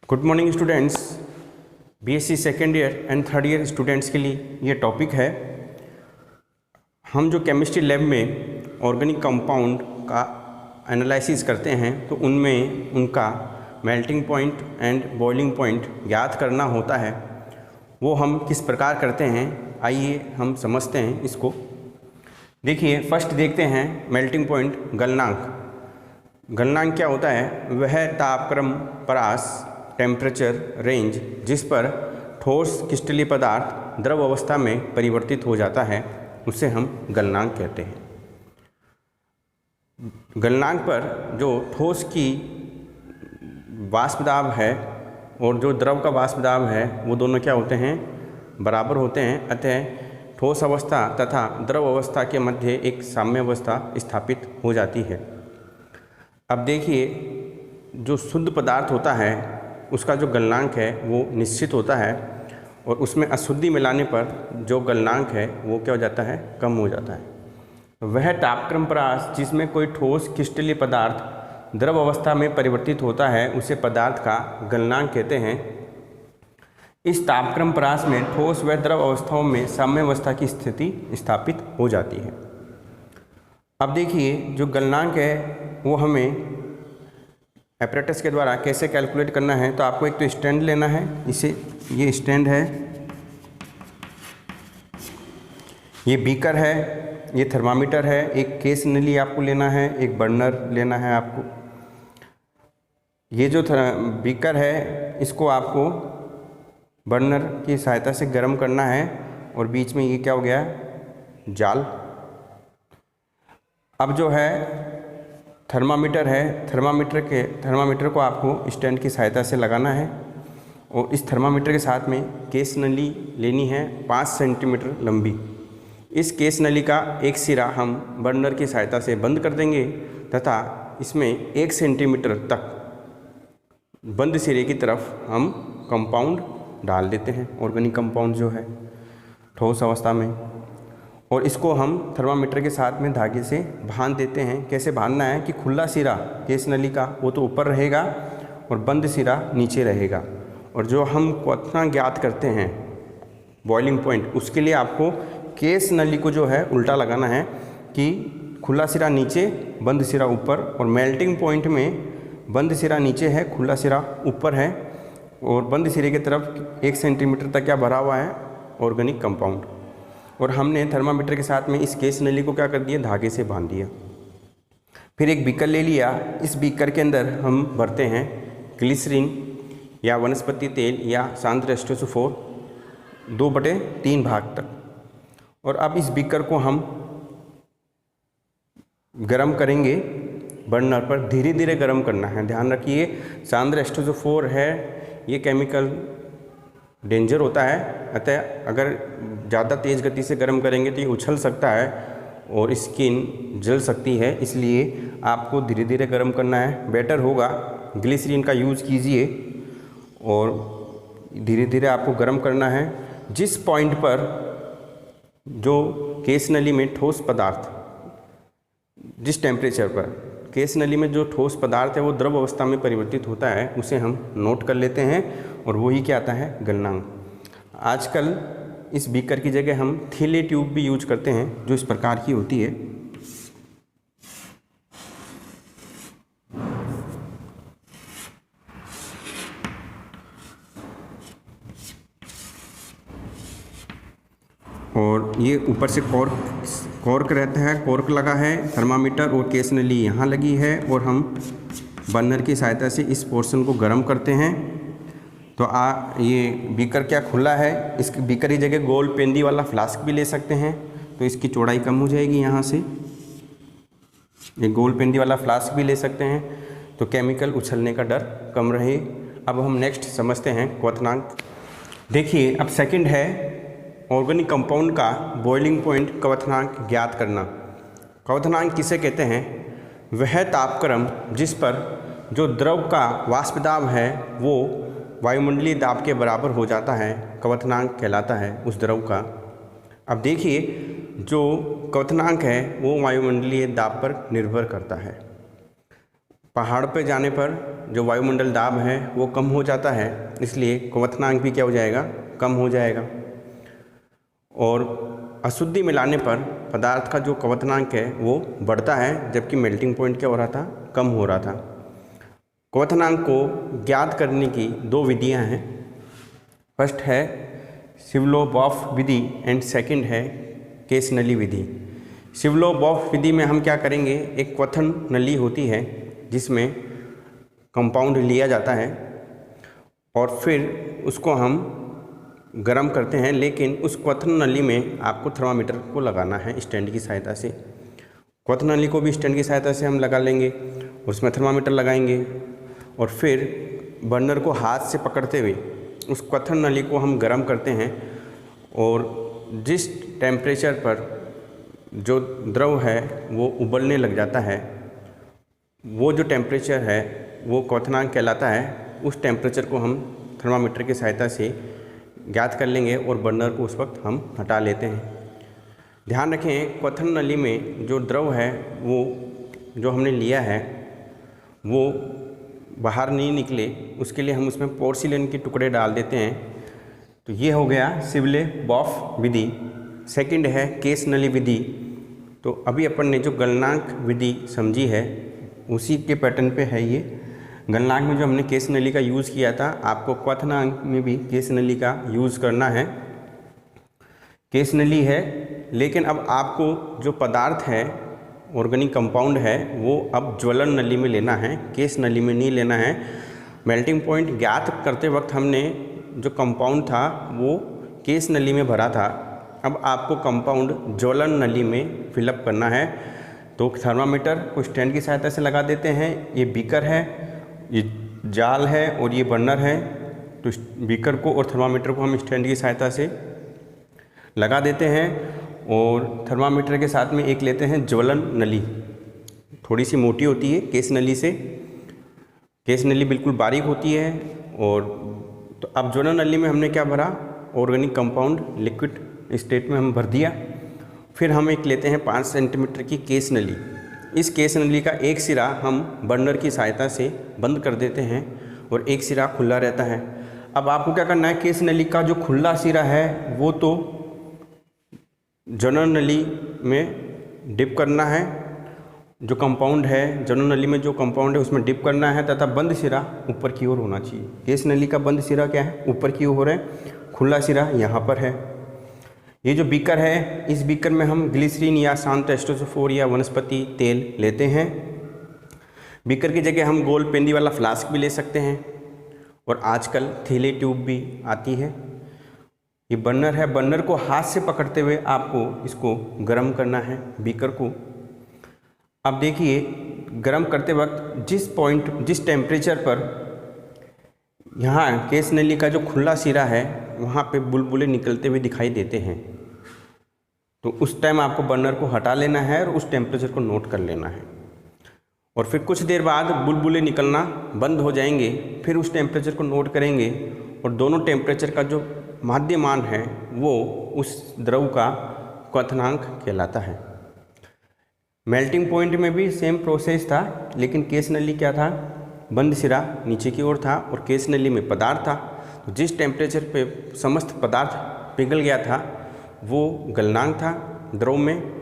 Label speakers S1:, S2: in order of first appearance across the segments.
S1: Good morning students. BSc second year and third year students के लिए ये topic है। हम जो केमिस्ट्री लैब में ऑर्गेनिक कंपाउंड का एनालिसिस करते हैं तो उनमें उनका melting point and boiling point ज्ञात करना होता है। वो हम किस प्रकार करते हैं, आइए हम समझते हैं इसको। देखिए, फर्स्ट देखते हैं मेल्टिंग पॉइंट गलनांक। गलनांक क्या होता है? वह तापक्रम परास टेम्परेचर रेंज जिस पर ठोस क्रिस्टलीय पदार्थ द्रव अवस्था में परिवर्तित हो जाता है उसे हम गलनांक कहते हैं। गलनांक पर जो ठोस की वाष्प दाब है और जो द्रव का वाष्प दाब है वो दोनों क्या होते हैं? बराबर होते हैं। अतः ठोस अवस्था तथा द्रव अवस्था के मध्य एक साम्य अवस्था स्थापित हो जाती है। अब देखिए, जो शुद्ध पदार्थ होता है उसका जो गलनांक है वो निश्चित होता है और उसमें अशुद्धि मिलाने पर जो गलनांक है वो क्या हो जाता है? कम हो जाता है। वह तापक्रम परास जिसमें कोई ठोस क्रिस्टलीय पदार्थ द्रव अवस्था में परिवर्तित होता है उसे पदार्थ का गलनांक कहते हैं। इस तापक्रम परास में ठोस व द्रव अवस्थाओं में साम्य अवस्था की स्थिति स्थापित हो जाती है। अब देखिए, जो गलनांक है वो हमें एपरेटस के द्वारा कैसे कैलकुलेट करना है। तो आपको एक तो स्टैंड लेना है, इसे ये स्टैंड है, ये बीकर है, ये थर्मामीटर है, एक केस नली आपको लेना है, एक बर्नर लेना है आपको। ये जो बीकर है इसको आपको बर्नर की सहायता से गर्म करना है और बीच में ये क्या हो गया? जाल। अब जो है थर्मामीटर है, थर्मामीटर को आपको स्टैंड की सहायता से लगाना है और इस थर्मामीटर के साथ में केस नली लेनी है 5 सेंटीमीटर लंबी। इस केस नली का एक सिरा हम बर्नर की सहायता से बंद कर देंगे तथा इसमें 1 सेंटीमीटर तक बंद सिरे की तरफ हम कंपाउंड डाल देते हैं, ऑर्गेनिक कंपाउंड जो है ठोस अवस्था में, और इसको हम थर्मामीटर के साथ में धागे से बांध देते हैं। कैसे बांधना है कि खुला सिरा केस नली का वो तो ऊपर रहेगा और बंद सिरा नीचे रहेगा। और जो हम क्वथनांक ज्ञात करते हैं बॉइलिंग पॉइंट, उसके लिए आपको केस नली को जो है उल्टा लगाना है कि खुला सिरा नीचे बंद सिरा ऊपर, और मेल्टिंग पॉइंट में बंद सिरा नीचे है, खुला सिरा ऊपर है और बंद सिरे की तरफ 1 सेंटीमीटर तक क्या भरा हुआ है? Organic compound. और हमने थर्मामीटर के साथ में इस केस नली को क्या कर दिया? धागे से बांध दिया। फिर एक बीकर ले लिया, इस बीकर के अंदर हम भरते हैं ग्लिसरीन या वनस्पति तेल या सांद्र H2SO4 2/3 भाग तक। और अब इस बीकर को हम गरम करेंगे बर्नर पर, धीरे धीरे गरम करना है। ध्यान रखिए, सांद्र H2SO4 है, ये केमिकल डेंजर होता है। अतः अगर ज़्यादा तेज़ गति से गर्म करेंगे तो ये उछल सकता है और स्किन जल सकती है, इसलिए आपको धीरे धीरे गर्म करना है। बेटर होगा ग्लिसरीन का यूज़ कीजिए और धीरे धीरे आपको गर्म करना है। जिस पॉइंट पर जो केस नली में ठोस पदार्थ, जिस टेम्परेचर पर केस नली में जो ठोस पदार्थ है वो द्रव अवस्था में परिवर्तित होता है उसे हम नोट कर लेते हैं और वही क्या आता है? गलनांक। आजकल इस बीकर की जगह हम थीले ट्यूब भी यूज करते हैं जो इस प्रकार की होती है। और ये ऊपर से कॉर्क रहता है, कॉर्क लगा है, थर्मामीटर और केस नली यहाँ लगी है और हम बर्नर की सहायता से इस पोर्शन को गर्म करते हैं। तो ये बीकर क्या खुला है, इस बीकर की जगह गोल पेंदी वाला फ्लास्क भी ले सकते हैं तो इसकी चौड़ाई कम हो जाएगी। यहाँ से ये गोल पेंदी वाला फ्लास्क भी ले सकते हैं तो केमिकल उछलने का डर कम रहे। अब हम नेक्स्ट समझते हैं क्वथनांक। देखिए, अब सेकंड है ऑर्गेनिक कंपाउंड का बॉइलिंग पॉइंट क्वथनांक ज्ञात करना। क्वथनांक किसे कहते हैं? वह तापक्रम जिस पर जो द्रव का वाष्प दाब है वो वायुमंडलीय दाब के बराबर हो जाता है, क्वथनांक कहलाता है उस द्रव का। अब देखिए, जो क्वथनांक है वो वायुमंडलीय दाब पर निर्भर करता है। पहाड़ पे जाने पर जो वायुमंडल दाब है वो कम हो जाता है, इसलिए क्वथनांक भी क्या हो जाएगा, कम हो जाएगा। और अशुद्धि मिलाने पर पदार्थ का जो क्वथनांक है वो बढ़ता है, जबकि मेल्टिंग पॉइंट क्या हो रहा था, कम हो रहा था। क्वथनांक को ज्ञात करने की दो विधियां हैं। फर्स्ट है शिवलो-बॉफ विधि एंड सेकंड है केस नली विधि। शिवलो-बॉफ विधि में हम क्या करेंगे, एक क्वथन नली होती है जिसमें कंपाउंड लिया जाता है और फिर उसको हम गर्म करते हैं, लेकिन उस क्वथन नली में आपको थर्मामीटर को लगाना है स्टैंड की सहायता से। क्वथन नली को भी स्टैंड की सहायता से हम लगा लेंगे और उसमें थर्मामीटर लगाएंगे और फिर बर्नर को हाथ से पकड़ते हुए उस क्वथन नली को हम गर्म करते हैं और जिस टेम्परेचर पर जो द्रव है वो उबलने लग जाता है, वो जो टेम्परेचर है वो क्वथनांक कहलाता है। उस टेम्परेचर को हम थर्मामीटर की सहायता से ज्ञात कर लेंगे और बर्नर को उस वक्त हम हटा लेते हैं। ध्यान रखें, क्वथन नली में जो द्रव है वो जो हमने लिया है वो बाहर नहीं निकले, उसके लिए हम उसमें पोर्सिलेन के टुकड़े डाल देते हैं। तो ये हो गया शिवले-बॉफ विधि। सेकंड है केस नली विधि। तो अभी अपन ने जो गलनांक विधि समझी है उसी के पैटर्न पे है ये। गलनांक में जो हमने केस नली का यूज़ किया था, आपको क्वथनांक में भी केस नली का यूज़ करना है। केस नली है, लेकिन अब आपको जो पदार्थ है, ऑर्गेनिक कंपाउंड है, वो अब ज्वलन नली में लेना है, केस नली में नहीं लेना है। मेल्टिंग पॉइंट ज्ञात करते वक्त हमने जो कंपाउंड था वो केस नली में भरा था। अब आपको कंपाउंड ज्वलन नली में फिलअप करना है। तो थर्मामीटर को स्टैंड की सहायता से लगा देते हैं। ये बीकर है, ये जाल है और ये बर्नर है। तो बीकर को और थर्मामीटर को हम स्टैंड की सहायता से लगा देते हैं और थर्मामीटर के साथ में एक लेते हैं ज्वलन नली। थोड़ी सी मोटी होती है केस नली से, केस नली बिल्कुल बारीक होती है। और तो अब ज्वलन नली में हमने क्या भरा, ऑर्गेनिक कंपाउंड लिक्विड स्टेट में हम भर दिया। फिर हम एक लेते हैं 5 सेंटीमीटर की केस नली। इस केस नली का एक सिरा हम बर्नर की सहायता से बंद कर देते हैं और एक सिरा खुला रहता है। अब आपको क्या करना है, केस नली का जो खुला सिरा है वो तो ज्वलन नली में डिप करना है। जो कंपाउंड है ज्वलन नली में जो कंपाउंड है उसमें डिप करना है तथा बंद सिरा ऊपर की ओर होना चाहिए। केस नली का बंद सिरा क्या है, ऊपर की ओर है, खुला सिरा यहाँ पर है। ये जो बीकर है, इस बीकर में हम ग्लिसरीन या शांत एस्टोसोफोर या वनस्पति तेल लेते हैं। बीकर की जगह हम गोल पेंदी वाला फ्लास्क भी ले सकते हैं और आजकल थैली ट्यूब भी आती है। ये बर्नर है, बर्नर को हाथ से पकड़ते हुए आपको इसको गर्म करना है बीकर को। अब देखिए, गर्म करते वक्त जिस टेम्परेचर पर यहाँ केस नली का जो खुला सिरा है वहाँ पे बुलबुले निकलते हुए दिखाई देते हैं, तो उस टाइम आपको बर्नर को हटा लेना है और उस टेम्परेचर को नोट कर लेना है। और फिर कुछ देर बाद बुलबुले निकलना बंद हो जाएंगे, फिर उस टेम्परेचर को नोट करेंगे और दोनों टेम्परेचर का जो माध्य मान है वो उस द्रव का क्वथनांक कहलाता है। मेल्टिंग पॉइंट में भी सेम प्रोसेस था, लेकिन केस नली क्या था, बंद सिरा नीचे की ओर था और केस नली में पदार्थ था। तो जिस टेम्परेचर पे समस्त पदार्थ पिघल गया था वो गलनांक था द्रव में,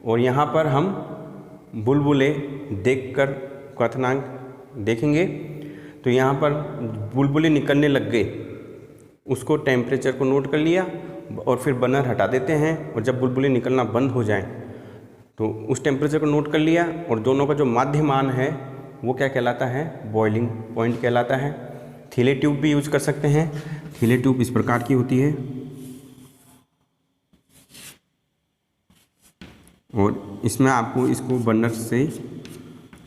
S1: और यहाँ पर हम बुलबुले देखकर क्वथनांक देखेंगे। तो यहाँ पर बुलबुले निकलने लग गए, उसको टेम्परेचर को नोट कर लिया और फिर बर्नर हटा देते हैं। और जब बुलबुले निकलना बंद हो जाएं तो उस टेम्परेचर को नोट कर लिया और दोनों का जो माध्य मान है वो क्या कहलाता है, बॉइलिंग पॉइंट कहलाता है। थैली ट्यूब भी यूज कर सकते हैं। थैली ट्यूब इस प्रकार की होती है और इसमें आपको इसको बर्नर से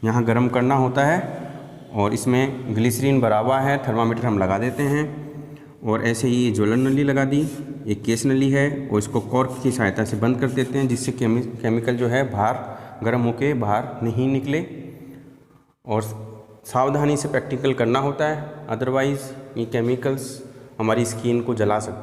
S1: यहाँ गर्म करना होता है और इसमें ग्लिसरीन भरा हुआ है, थर्मामीटर हम लगा देते हैं और ऐसे ही ये ज्वलन नली लगा दी, एक केस नली है और इसको कॉर्क की सहायता से बंद कर देते हैं जिससे केमिकल जो है बाहर गर्म होके बाहर नहीं निकले। और सावधानी से प्रैक्टिकल करना होता है, अदरवाइज़ ये केमिकल्स हमारी स्किन को जला सकते हैं।